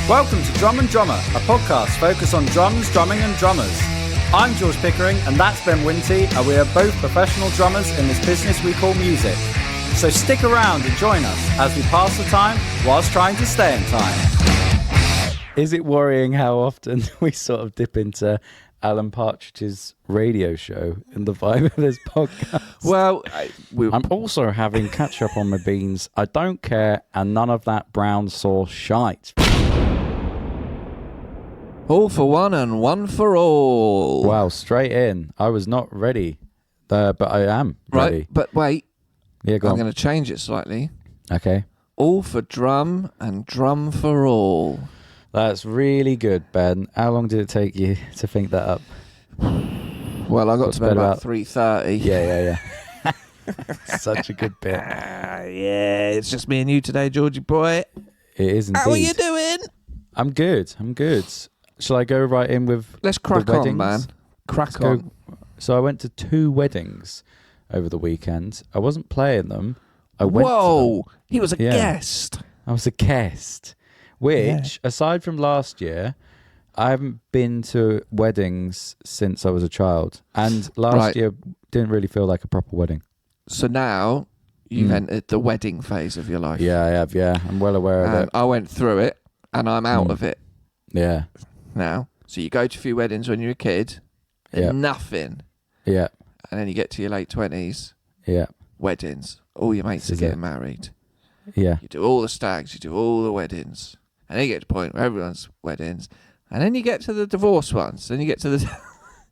Welcome to Drum and Drummer, a podcast focused on drums, drumming and drummers. I'm George Pickering and that's Ben Winty, and we are both professional drummers in this business we call music. So stick around and join us as we pass the time whilst trying to stay in time. Is it worrying how often we sort of dip into Alan Partridge's radio show in the vibe of this podcast? Well, I'm also having catch up on my beans. I don't care, and none of that brown sauce shite. all for one and one for all. Wow, straight in. I was not ready, but I am ready. Right, but wait. Yeah, go I'm on. going to change it slightly. Okay. All for drum and drum for all. That's really good, Ben. How long did it take you to think that up? Well, I got What's to bed about better 3:30. Yeah. Such a good bit. Yeah, it's just me and you today, Georgie boy. It is indeed. How are you doing? I'm good. Shall I go right in with Let's crack the on, weddings? man. Crack Let's on. go. So I went to 2 weddings over the weekend. I wasn't playing them. I went to them. Whoa, he was a Yeah. guest. I was a guest. Which, aside from last year, I haven't been to weddings since I was a child. And last year didn't really feel like a proper wedding. So now you've entered the wedding phase of your life. Yeah, I have. Yeah, I'm well aware of it. I went through it and I'm out of it Yeah, now. So you go to a few weddings when you're a kid, Yeah. nothing. yeah, And then you get to your late 20s, yeah, weddings. All your mates This are is getting it. married. yeah. You do all the stags, you do all the weddings. And then you get to the point where everyone's weddings. And then you get to the divorce ones. Then you get to the... I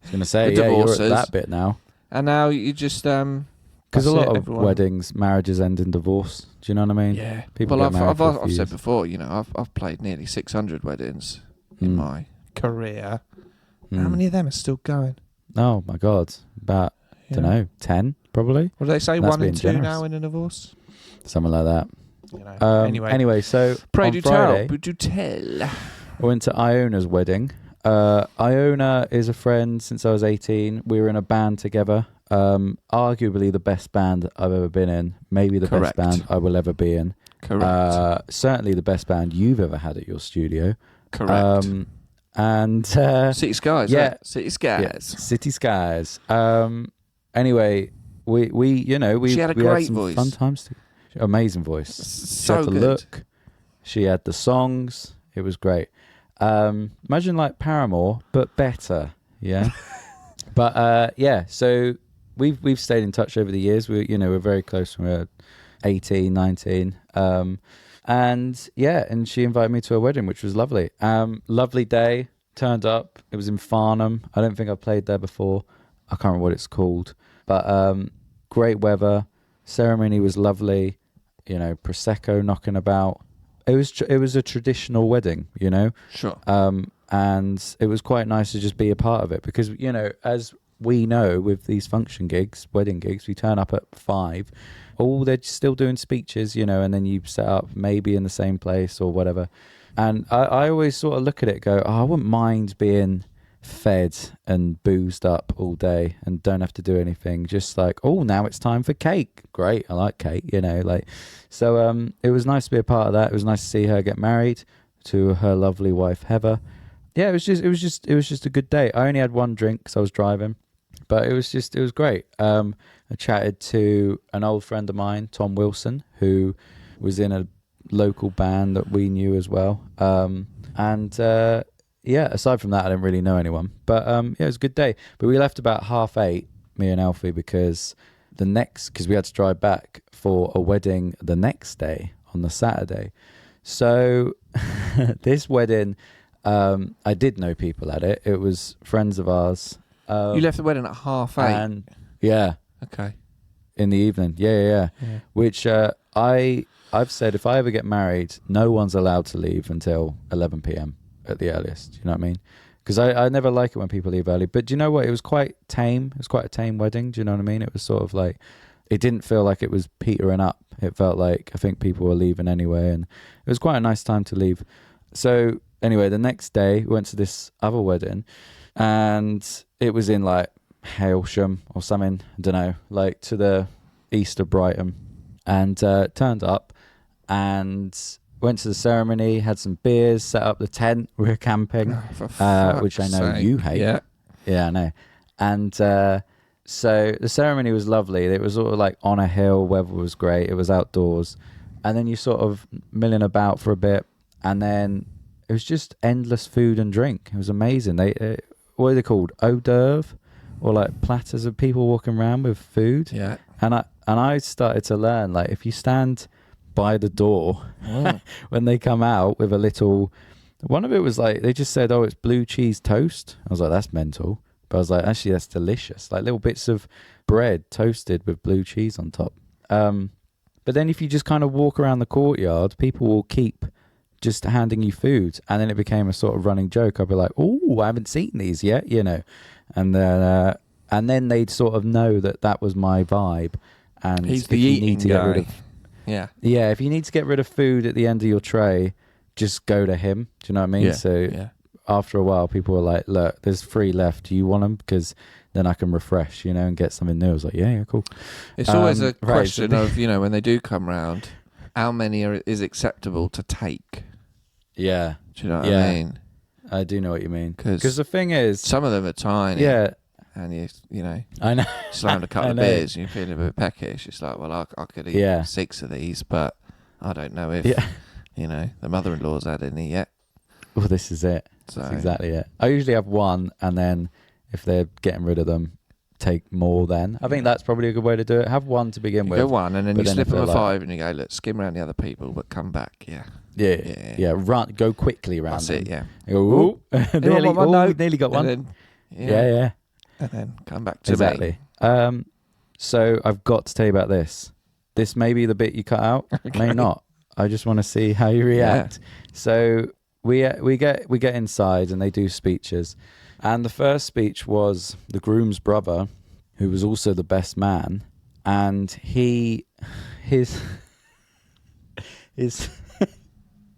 was going to say, The yeah, you're at divorces. that bit now. and now you just... Because a that's lot it, of everyone. weddings, marriages end in divorce. Do you know what I mean? Yeah. People Well, get married for a I've few said years. before, you know, I've played nearly 600 weddings in my career. How many of them are still going? Oh, my God. About, Yeah. don't know, 10 probably? What do they say? That's 1 in being 2 generous. now in a divorce? Something like that. You know. Anyway, so Pray on do Friday, tell. Do tell. I went to Iona's wedding. Iona is a friend since I was 18. We were in a band together. Arguably the best band I've ever been in. Maybe the Correct. best band I will ever be in. Correct. Certainly the best band you've ever had at your studio. Correct. And City Skies. yeah. Right? City Skies. yeah, City Skies. Anyway, we She had a we great some voice. fun times. Amazing voice. She So had the good. look. She had the songs. It was great. Imagine like Paramore, but better. Yeah. But yeah. So we've stayed in touch over the years. We're very close when we were 18, 19. And yeah, and she invited me to a wedding, which was lovely. Lovely day. Turned up. It was in Farnham. I don't think I've played there before. I can't remember what it's called. But great weather. Ceremony was lovely. Prosecco knocking about. It was a traditional wedding, Sure. and it was quite nice to just be a part of it because, as we know with these function gigs, wedding gigs, we turn up at 5. They're still doing speeches, and then you set up maybe in the same place or whatever. And I always sort of look at it and go, I wouldn't mind being fed and boozed up all day and don't have to do anything. Just like, now it's time for cake. Great. I like cake, So it was nice to be a part of that. It was nice to see her get married to her lovely wife, Heather. Yeah, it was just a good day. I only had 1 drink because I was driving, but it was great. I chatted to an old friend of mine, Tom Wilson, who was in a local band that we knew as well. Yeah, aside from that, I didn't really know anyone. But yeah, it was a good day. But we left about 8:30, me and Alfie, because we had to drive back for a wedding the next day on the Saturday. So this wedding, I did know people at it. It was friends of ours. You left the wedding at 8:30. And yeah, Okay. in the evening. Yeah. Which I've said if I ever get married, no one's allowed to leave until 11 p.m. at the earliest. You know what I mean? Because I never like it when people leave early. But do you know what? It was quite tame. It was quite a tame wedding. Do you know what I mean? It was sort of like, it didn't feel like it was petering up. It felt like I think people were leaving anyway. And it was quite a nice time to leave. So anyway, the next day we went to this other wedding and it was in like Hailsham or something. I don't know, like to the east of Brighton. And turned up and went to the ceremony, had some beers, set up the tent. We were camping, which I know you hate. Yeah, I know. And so the ceremony was lovely. It was sort of like on a hill. Weather was great. It was outdoors. And then you sort of milling about for a bit. And then it was just endless food and drink. It was amazing. What are they called? Hors d'oeuvre? Or like platters of people walking around with food. Yeah. And I started to learn, like, if you stand by the door when they come out with a little... One of it was like, they just said, oh, it's blue cheese toast. I was like, that's mental. But I was like, actually, that's delicious. Like little bits of bread toasted with blue cheese on top. But then if you just kind of walk around the courtyard, people will keep just handing you food. And then it became a sort of running joke. I'd be like, oh, I haven't seen these yet, you know. And then they'd sort of know that was my vibe. And he's the eating guy. Yeah, if you need to get rid of food at the end of your tray, just go to him. Do you know what I mean? Yeah. So after a while, people were like, look, there's 3 left. Do you want them? Because then I can refresh, you know, and get something new. I was like, yeah, cool. It's always a question of, you know, when they do come round, how many is acceptable to take? Yeah. Do you know what I mean? I do know what you mean. Because the thing is... Some of them are tiny. Yeah. And you know, I know. slammed a couple of beers and you're feeling a bit peckish. It's like, well, I could eat 6 of these, but I don't know if, you know, the mother-in-law's had any yet. Well, this is it. So. That's exactly it. I usually have 1, and then if they're getting rid of them, take more then. I think that's probably a good way to do it. Have 1 to begin with. Go 1, and then you slip them a 5 and you go, look, skim around the other people, but come back, Yeah, run, go quickly around. That's them. it, yeah. You go, nearly got 1. Then, yeah. And then come back to me. So I've got to tell you about this. This may be the bit you cut out, may not. I just want to see how you react. Yeah. So we get inside and they do speeches, and the first speech was the groom's brother, who was also the best man, and his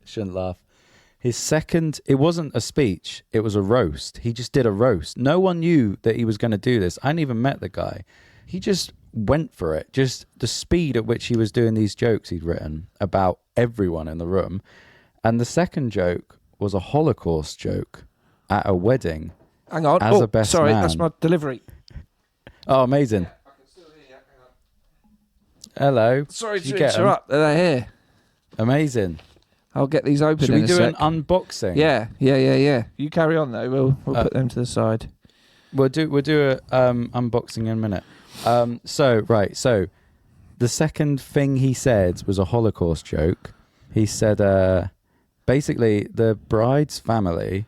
shouldn't laugh. His second, it wasn't a speech, it was a roast. He just did a roast. No one knew that he was going to do this. I hadn't even met the guy. He just went for it. Just the speed at which he was doing these jokes he'd written about everyone in the room. And the second joke was a Holocaust joke at a wedding. Hang on. As a best man. That's my delivery. Oh, amazing. Yeah, I can still hear you. Hang on. Hello. Sorry to interrupt. They're here. Amazing. I'll get these open. Should we do an unboxing? Yeah. You carry on though. We'll put them to the side. We'll do a unboxing in a minute. So the second thing he said was a Holocaust joke. He said, basically the bride's family,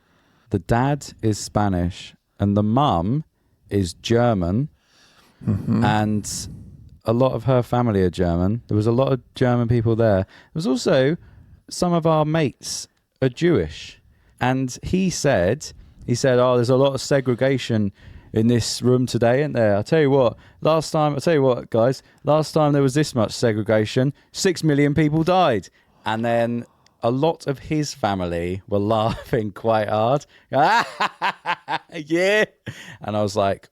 the dad is Spanish and the mum is German, and a lot of her family are German. There was a lot of German people there. There was also some of our mates are Jewish, and he said, oh, there's a lot of segregation in this room today, isn't there? I'll tell you what, guys, last time there was this much segregation, 6 million people died. And then a lot of his family were laughing quite hard. Yeah. And I was like,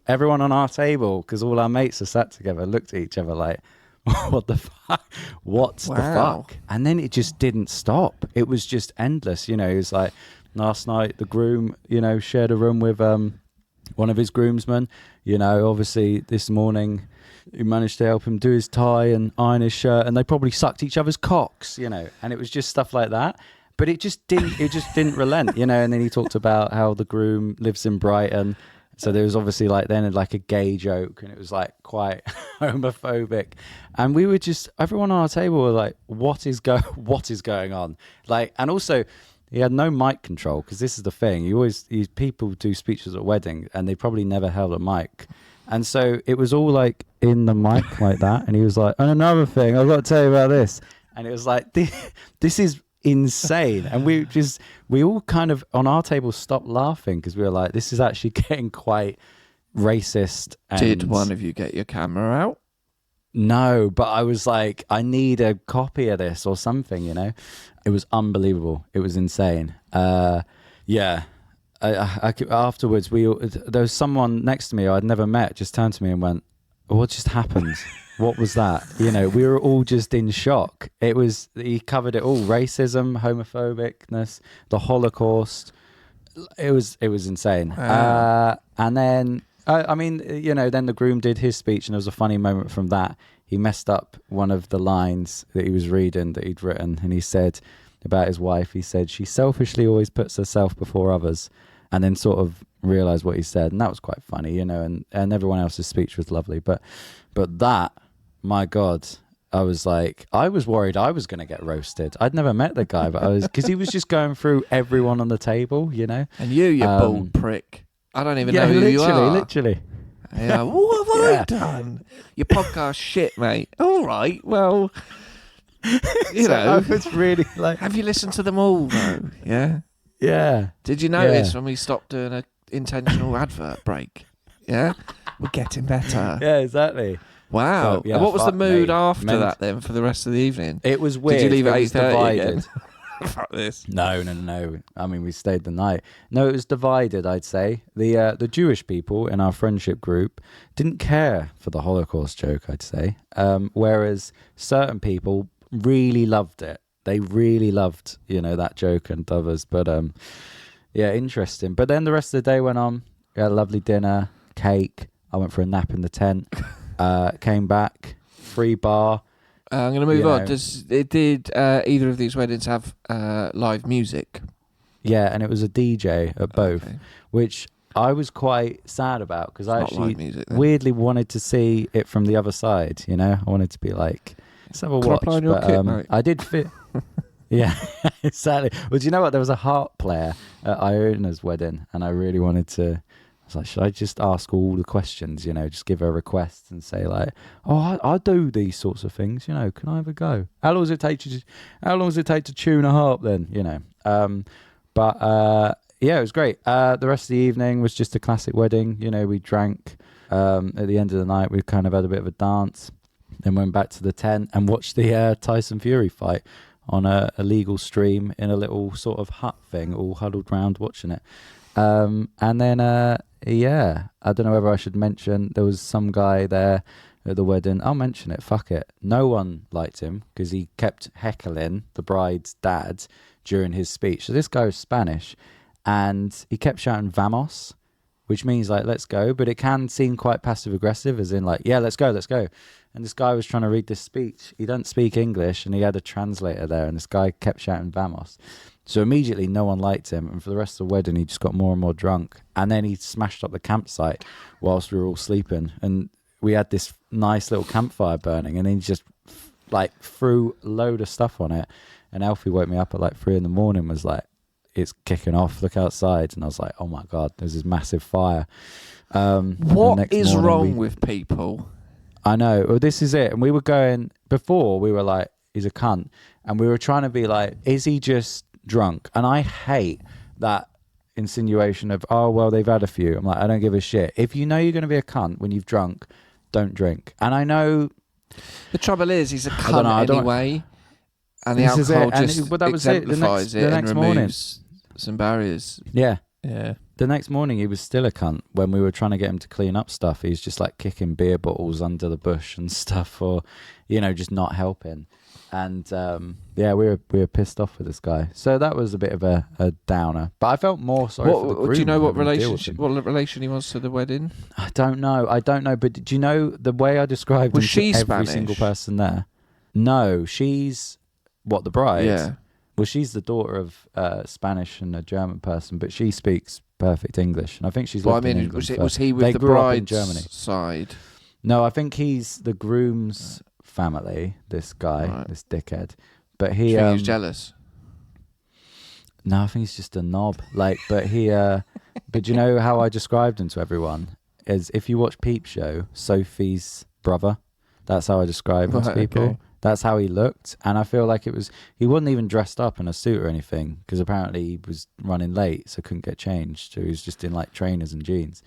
everyone on our table, because all our mates are sat together, looked at each other like, what the fuck? The fuck? And then it just didn't stop. It was just endless. You know, it was like last night, the groom, you know, shared a room with one of his groomsmen. You know, obviously this morning he managed to help him do his tie and iron his shirt, and they probably sucked each other's cocks, you know, and it was just stuff like that. But it just didn't relent, you know. And then he talked about how the groom lives in Brighton. So there was obviously like a gay joke, and it was like quite homophobic. And we were just, everyone on our table were like, what is going on? Like, and also he had no mic control, because this is the thing. People do speeches at weddings and they probably never held a mic. And so it was all like in the mic like that. And he was like, and another thing, I've got to tell you about this. And it was like, this is insane. And we all kind of on our table stopped laughing, because we were like, this is actually getting quite racist. And did one of you get your camera out? No, but I was like, I need a copy of this or something, you know. It was unbelievable. It was insane. Yeah. Afterwards, there was someone next to me I'd never met, just turned to me and went, what just happened? What was that? You know, we were all just in shock. He covered it all: racism, homophobicness, the Holocaust. It was insane. Wow. And then, I mean, you know, then the groom did his speech, and there was a funny moment from that. He messed up one of the lines that he was reading that he'd written, and he said about his wife, he said, she selfishly always puts herself before others, and then sort of realised what he said, and that was quite funny, you know, and everyone else's speech was lovely. But that, my God, I was worried I was going to get roasted. I'd never met the guy, but because he was just going through everyone on the table, you know. And you bald prick. I don't even know who you are. Literally. Yeah, what have I done? Your podcast shit, mate. All right, well, you know. It's really like... Have you listened to them all, though? Yeah? Yeah. Did you notice when we stopped doing an intentional advert break? Yeah? We're getting better. Yeah, exactly. Wow. So, yeah, and what was the mood after that then for the rest of the evening? It was weird. Did you leave at 8:30 again? Fuck this. No. I mean, we stayed the night. No, it was divided, I'd say. The Jewish people in our friendship group didn't care for the Holocaust joke, I'd say. Whereas certain people really loved it. They really loved, you know, that joke and others. But yeah, interesting. But then the rest of the day went on. We had a lovely dinner, cake. I went for a nap in the tent. Came back, free bar. I'm going to move on. Did either of these weddings have live music? Yeah, and it was a DJ at both, which I was quite sad about because I actually weirdly wanted to see it from the other side. You know, I wanted to be like, let's have a watch. But I did fit. Yeah, exactly. Well, do you know what? There was a harp player at Iona's wedding, and I really wanted to. I was like, should I just ask all the questions, you know, just give her requests and say like, oh, I do these sorts of things, you know, can I have a go? How long does it take to tune a harp then, you know? Yeah, it was great. The rest of the evening was just a classic wedding. You know, we drank. At the end of the night, we kind of had a bit of a dance. Then went back to the tent and watched the Tyson Fury fight on a legal stream in a little sort of hut thing, all huddled round watching it. And then, yeah, I don't know whether I should mention, there was some guy there at the wedding. I'll mention it, fuck it. No one liked him because he kept heckling the bride's dad during his speech. So this guy was Spanish and he kept shouting vamos, which means like, let's go. But it can seem quite passive aggressive, as in like, yeah, let's go. And this guy was trying to read this speech. He doesn't speak English and he had a translator there and this guy kept shouting vamos. So immediately no one liked him, and for the rest of the wedding he just got more and more drunk. And then he smashed up the campsite whilst we were all sleeping, and we had this nice little campfire burning, and then he just like threw a load of stuff on it. And Alfie woke me up at like 3 a.m, was like, it's kicking off, look outside. And I was like, oh my God, there's this massive fire. What is wrong with people? I know, well this is it. And we were going, before we were like, he's a cunt, and we were trying to be like, is he just drunk? And I hate that insinuation of, oh well, they've had a few. I'm like, I don't give a shit. If you know you're going to be a cunt when you've drunk, don't drink. And I know the trouble is he's a cunt anyway, and the alcohol just exemplifies it and removes some barriers. Yeah. The next morning he was still a cunt when we were trying to get him to clean up stuff. He's just like kicking beer bottles under the bush and stuff, or you know, just not helping. And yeah, we were pissed off with this guy. So that was a bit of a downer. But I felt more sorry for the groom. Do you know what relation he was to the wedding? I don't know. But do you know the way I described him to every Spanish? Single person there? No, she's the bride? Yeah. Well, she's the daughter of Spanish and a German person, but she speaks perfect English. And I think she's lived in England. Was he with the bride's side? No, I think he's the groom's family, this guy, this dickhead. But he was jealous. No, I think he's just a knob. Like, but he but you know how I described him to everyone is, if you watch Peep Show, Sophie's brother, that's how I describe him to people. Okay. That's how he looked. And I feel like he wasn't even dressed up in a suit or anything, because apparently he was running late, so couldn't get changed. So he was just in like trainers and jeans.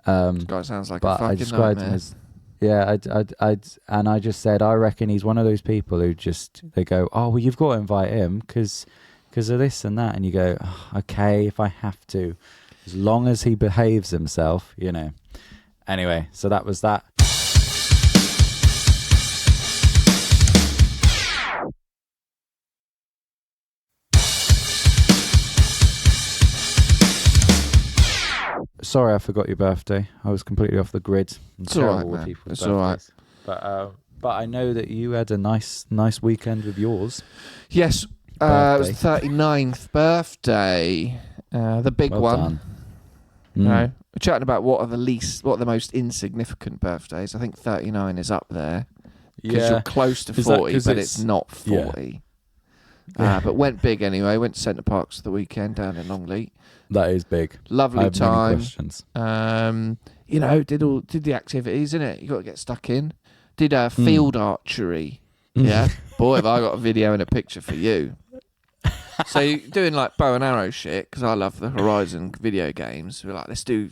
This guy sounds like a fucking nightmare. Him as, yeah, I just said, I reckon he's one of those people who just, they go, oh, well, you've got to invite him because of this and that. And you go, oh, okay, if I have to, as long as he behaves himself, you know. Anyway, so that was that. Sorry I forgot your birthday. I was completely off the grid. It's all right, man. It's all right. But I know that you had a nice weekend with yours. Yes. It was the 39th birthday. The big one. Done. You know, we're chatting about what are the most insignificant birthdays. I think 39 is up there. Because you're close to 40, but it's not 40. Yeah. But went big anyway. Went to Center Parcs for the weekend down in Longleat. That is big. Lovely time. Many questions. You know, did the activities, innit? You got to get stuck in. Did field archery. Yeah. Boy, have I got a video and a picture for you. So you're doing like bow and arrow shit, because I love the Horizon video games. We're like, let's do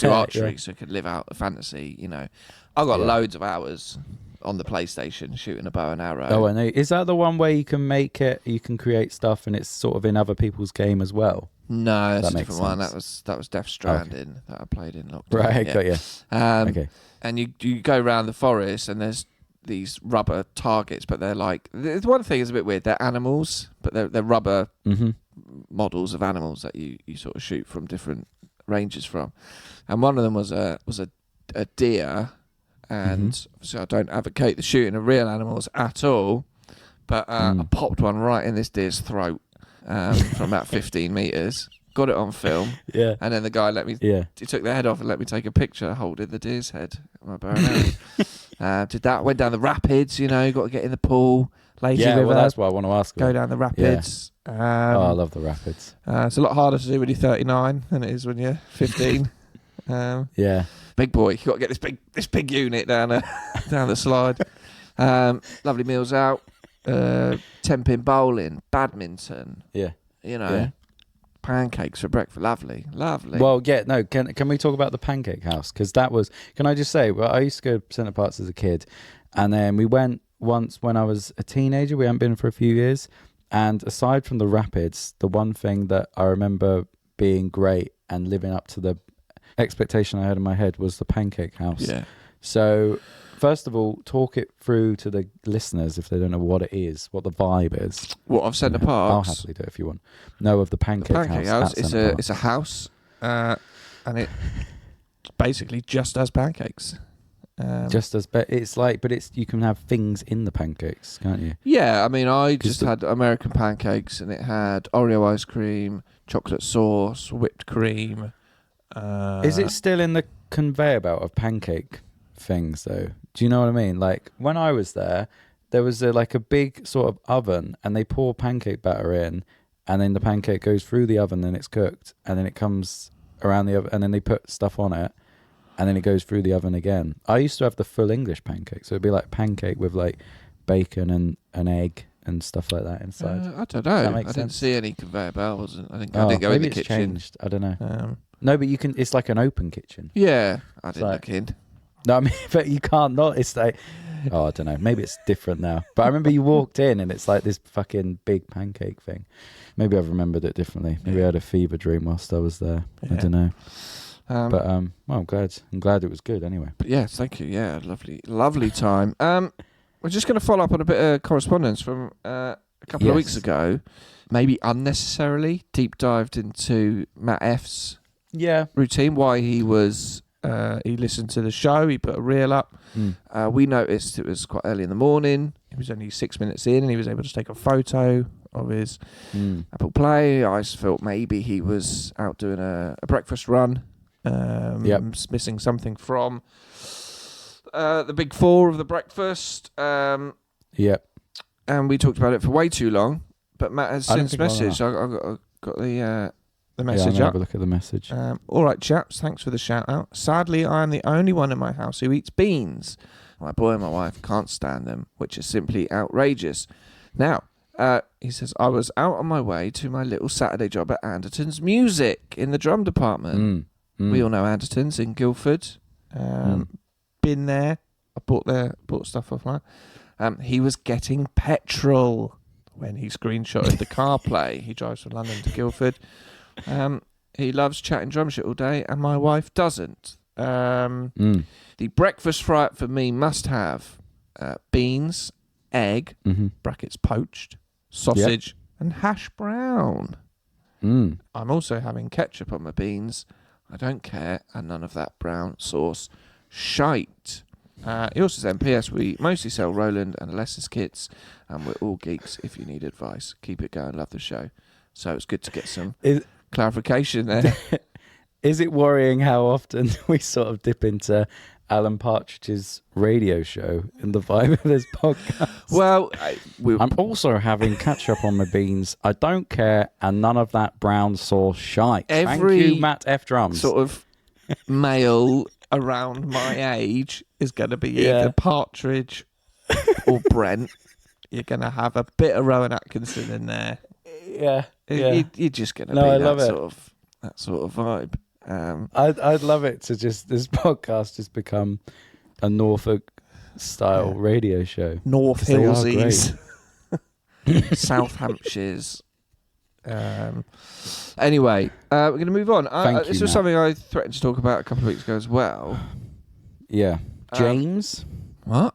archery so we can live out the fantasy, you know. I got loads of hours on the PlayStation shooting a bow and arrow. Oh, I know. Is that the one where you can create stuff and it's sort of in other people's game as well? No, that's a different one. That was Death Stranding that I played in lockdown. Right, got you. Okay. And you go around the forest and there's these rubber targets, but they're like, the one thing is a bit weird. They're animals, but they're rubber models of animals that you sort of shoot from different ranges from. And one of them was a deer. And obviously I don't advocate the shooting of real animals at all, but I popped one right in this deer's throat from about 15 metres. Got it on film. Yeah. And then the guy he took the head off and let me take a picture holding the deer's head. My bow and arrow. Did that, went down the rapids, you know, you got to get in the pool. Lazy river. Well, that's what I want to ask. Go down the rapids. Yeah. I love the rapids. It's a lot harder to do when you're 39 than it is when you're 15. Yeah. Big boy, you got to get this big unit down the slide. Lovely meals out, 10-pin bowling, badminton. Yeah, you know, pancakes for breakfast. Lovely. Well, no. Can we talk about the pancake house? Because that was. Can I just say? Well, I used to go to Center Parcs as a kid, and then we went once when I was a teenager. We hadn't been for a few years, and aside from the rapids, the one thing that I remember being great and living up to the expectation I had in my head was the pancake house. Yeah. So, first of all, talk it through to the listeners if they don't know what it is, what the vibe is. What, of Center Parcs? I'll happily do it if you want. No, of the pancake house. It's a house, and it basically just does pancakes. You can have things in the pancakes, can't you? Yeah, I mean, I just had American pancakes, and it had Oreo ice cream, chocolate sauce, whipped cream. Is it still in the conveyor belt of pancake things though? Do you know what I mean? Like when I was there was a big sort of oven, and they pour pancake batter in, and then the pancake goes through the oven, and it's cooked, and then it comes around the oven, and then they put stuff on it, and then it goes through the oven again. I used to have the full English pancake, so it'd be like pancake with like bacon and an egg and stuff like that inside. I don't know. I didn't see any conveyor belts. I didn't go in the kitchen. Changed. I don't know. No, but you can. It's like an open kitchen. Yeah, I didn't look in. No, I mean, but you can't not. It's like, I don't know. Maybe it's different now. But I remember you walked in and it's like this fucking big pancake thing. Maybe I've remembered it differently. Maybe I had a fever dream whilst I was there. Yeah. I don't know. But well, I'm glad it was good anyway. But yeah, thank you. Yeah, lovely time. We're just going to follow up on a bit of correspondence from a couple of weeks ago. Maybe unnecessarily deep dived into Matt F's routine. Why he was he listened to the show. He put a reel up. We noticed it was quite early in the morning. He was only 6 minutes in, and he was able to take a photo of his Apple Play. I just felt maybe he was out doing a breakfast run. Missing something from the big four of the breakfast. And we talked about it for way too long. But Matt has since messaged. I got the message up. Have a look at the message. All right, chaps. Thanks for the shout out. Sadly, I am the only one in my house who eats beans. My boy and my wife can't stand them, which is simply outrageous. Now, he says, I was out on my way to my little Saturday job at Anderton's Music in the drum department. We all know Anderton's in Guildford. Been there. I bought stuff offline. He was getting petrol when he screenshotted the CarPlay. He drives from London to Guildford. He loves chatting drum shit all day, and my wife doesn't. The breakfast fry-up for me must have beans, egg, brackets poached, sausage, and hash brown. I'm also having ketchup on my beans, I don't care, and none of that brown sauce shite. He also said, P.S. we mostly sell Roland and Alessis kits, and we're all geeks if you need advice. Keep it going, love the show. So it's good to get some clarification there. Is it worrying how often we sort of dip into Alan Partridge's radio show in the vibe of his podcast? Well, I'm also having ketchup on my beans. I don't care, and none of that brown sauce shite. Thank you, Matt F. Drums. Sort of male around my age is going to be either Partridge or Brent. You're going to have a bit of Rowan Atkinson in there. Yeah. You're just going to be that sort of vibe. I'd love it to just, this podcast just become a Norfolk style radio show. North Hillsies, South Hampshires. Anyway, we're going to move on. This was something I threatened to talk about a couple of weeks ago as well. Yeah. James? What?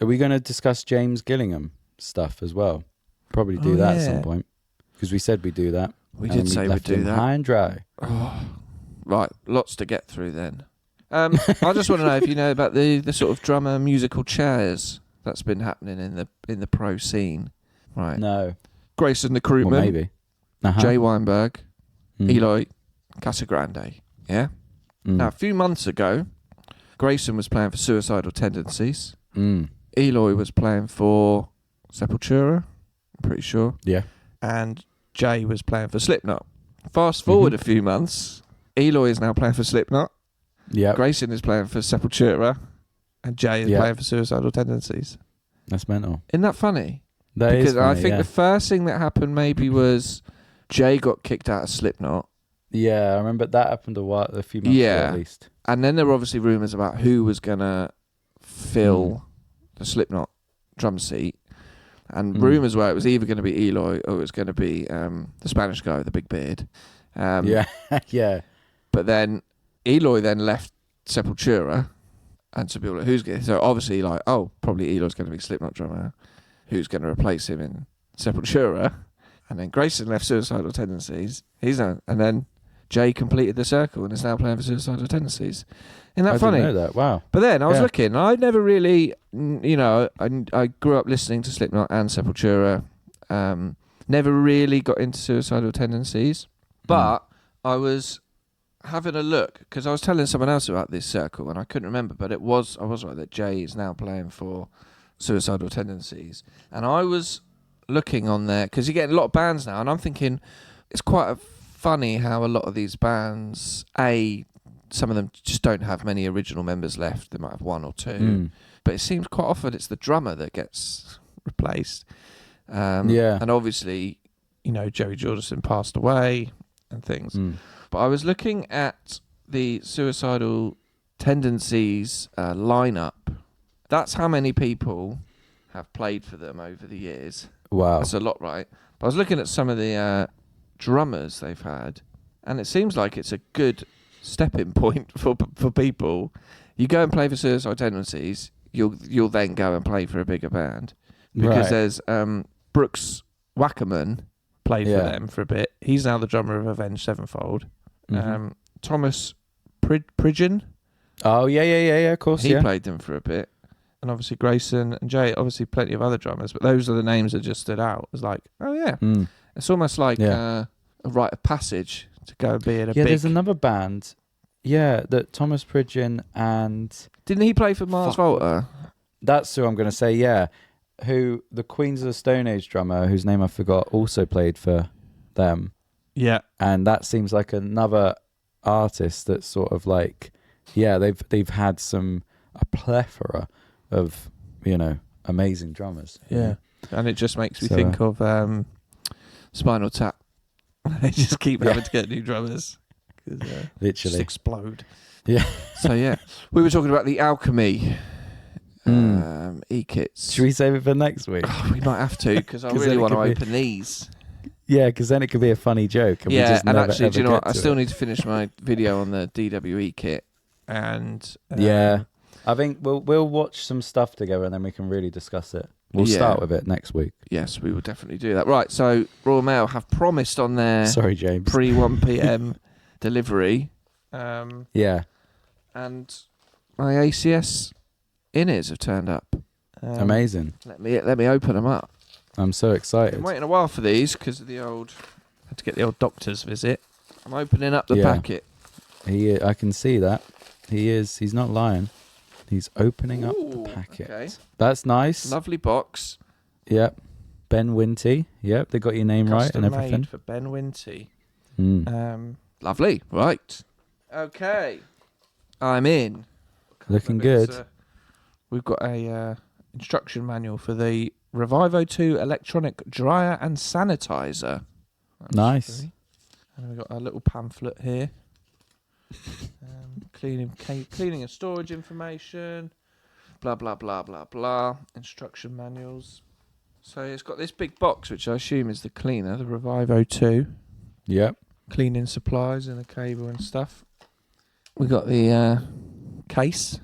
Are we going to discuss James Gillingham stuff as well? Probably do that at some point. Because we said we'd do that. We did say we'd do that. High and dry. Oh, right, lots to get through then. I just want to know if you know about the sort of drummer musical chairs that's been happening in the pro scene. Right. No. Grayson the Crewman. Well, maybe. Jay Weinberg. Eloy Casagrande. Yeah? Now, a few months ago, Grayson was playing for Suicidal Tendencies. Eloy was playing for Sepultura, I'm pretty sure. Yeah. And Jay was playing for Slipknot. Fast forward a few months, Eloy is now playing for Slipknot. Yeah. Grayson is playing for Sepultura, and Jay is playing for Suicidal Tendencies. That's mental. Isn't that funny? That is funny, I think the first thing that happened maybe was Jay got kicked out of Slipknot. Yeah, I remember that happened a few months ago at least. And then there were obviously rumours about who was going to fill the Slipknot drum seat. And rumours were it was either going to be Eloy or it was going to be the Spanish guy with the big beard. Yeah. But then Eloy then left Sepultura, and so people were like, so obviously probably Eloy's going to be Slipknot drummer. Who's going to replace him in Sepultura? And then Grayson left Suicidal Tendencies. And then Jay completed the circle and is now playing for Suicidal Tendencies. Isn't that funny? I didn't know that. Wow. But then I was looking, and I never really, I grew up listening to Slipknot and Sepultura. Never really got into Suicidal Tendencies. But I was having a look, because I was telling someone else about this circle, and I couldn't remember, but I was right that Jay is now playing for Suicidal Tendencies. And I was looking on there, because you get a lot of bands now, and I'm thinking it's quite funny how a lot of these bands, some of them just don't have many original members left. They might have one or two. But it seems quite often it's the drummer that gets replaced. And obviously, Joey Jordison passed away and things. But I was looking at the Suicidal Tendencies lineup. That's how many people have played for them over the years. Wow. That's a lot, right? But I was looking at some of the drummers they've had, and it seems like it's a good stepping point for people. You go and play for Suicidal Tendencies, you'll then go and play for a bigger band. Because there's Brooks Wackerman played for them for a bit. He's now the drummer of Avenged Sevenfold. Thomas Pridgeon. Oh, yeah, of course, He played them for a bit. And obviously Grayson and Jay, obviously plenty of other drummers, but those are the names that just stood out. It was like, oh yeah. It's almost like a rite of passage to go and be in a big... Yeah, there's another band, that Thomas Pridgeon and... Didn't he play for Mars Volta? That's who I'm going to say, who the Queens of the Stone Age drummer, whose name I forgot, also played for them. Yeah. And that seems like another artist that's sort of like, they've had a plethora of, amazing drummers. Yeah. And it just makes me think of Spinal Tap. They just keep having to get new drummers. Literally. Just explode. Yeah. So, we were talking about the Alchemy e-kits. Should we save it for next week? Oh, we might have to, because I really want to open these. Yeah, because then it could be a funny joke. And actually, do you know what? I still need to finish my video on the DWE kit. And I think we'll watch some stuff together and then we can really discuss it. We'll start with it next week. Yes, we will definitely do that. Right, so Royal Mail have promised on their Sorry, James. pre 1 p.m. delivery Yeah. And my ACS in-ears have turned up. Amazing. Let me open them up. I'm so excited. Been waiting a while for these because of had to get the old doctor's visit. I'm opening up the packet. I can see that. He's not lying. He's opening up the packet. Okay. That's nice. Lovely box. Yep. Ben Winty. Yep, they got your name right and everything. Custom made for Ben Winty. Lovely. Right. Okay. I'm in. Looking good. We've got a instruction manual for the Revivo 2 electronic dryer and sanitizer. That's nice. free. And we've got a little pamphlet here. Cleaning and storage information. Blah, blah, blah, blah, blah. Instruction manuals. So it's got this big box, which I assume is the cleaner, the Revivo 2. Yep. Cleaning supplies and a cable and stuff. We got the case.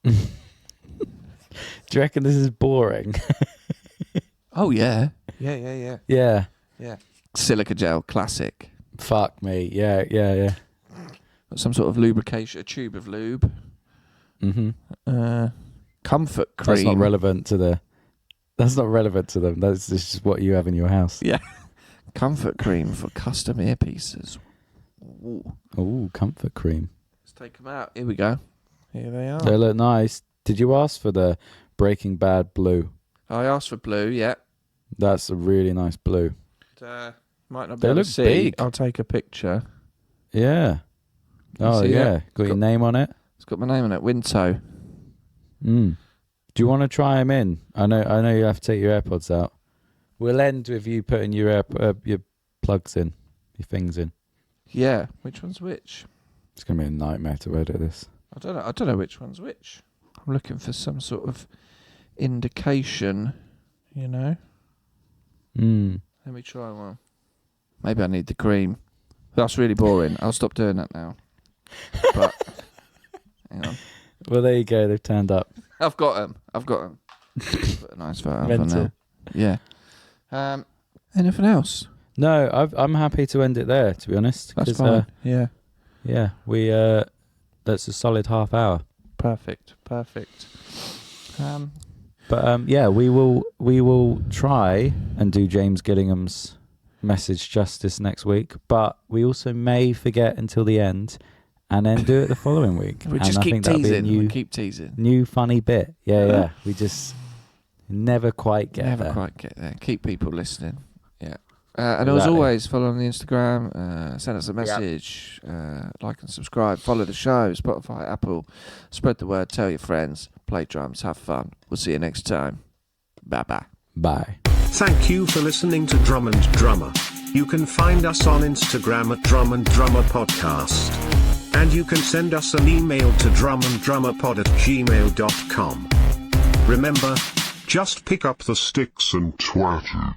Do you reckon this is boring? Oh, yeah. Yeah. Yeah. Silica gel, classic. Fuck me. Yeah. Got some sort of lubrication, a tube of lube. Mm-hmm. Comfort cream. That's not relevant to them. That's just what you have in your house. Yeah. Comfort cream for custom earpieces. Ooh, comfort cream. Let's take them out. Here we go. Here they are. They look nice. Did you ask for the Breaking Bad blue? I asked for blue, yeah. That's a really nice blue. Might not be They able look to see. big. I'll take a picture. Yeah. Can you see yeah. that? Got your name on it? It's got my name on it, Winto. Do you want to try them in? I know you have to take your AirPods out. We'll end with you putting your plugs in, your things in. Yeah. Which one's which? It's going to be a nightmare to edit this. I don't know which one's which. I'm looking for some sort of indication, you know. Let me try one. Maybe I need the cream. That's really boring. I'll stop doing that now. But hang on. Well, there you go. They've turned up. I've got them. Put a nice photo up on Mental. there. Yeah. Anything else? No, I'm happy to end it there, to be honest. That's fine. Yeah. We that's a solid half hour. Perfect. We will try and do James Gillingham's message justice next week, but we also may forget until the end and then do it the following week. We just keep teasing. New funny bit. Yeah. We just never quite get there. Keep people listening. Yeah. And as always, follow on the Instagram, send us a message, like and subscribe, follow the show, Spotify, Apple, spread the word, tell your friends, play drums, have fun. We'll see you next time. Bye-bye. Bye. Thank you for listening to Drum and Drummer. You can find us on Instagram at Drum and Drummer Podcast. And you can send us an email to drumanddrummerpod@gmail.com. Remember, just pick up the sticks and twat it.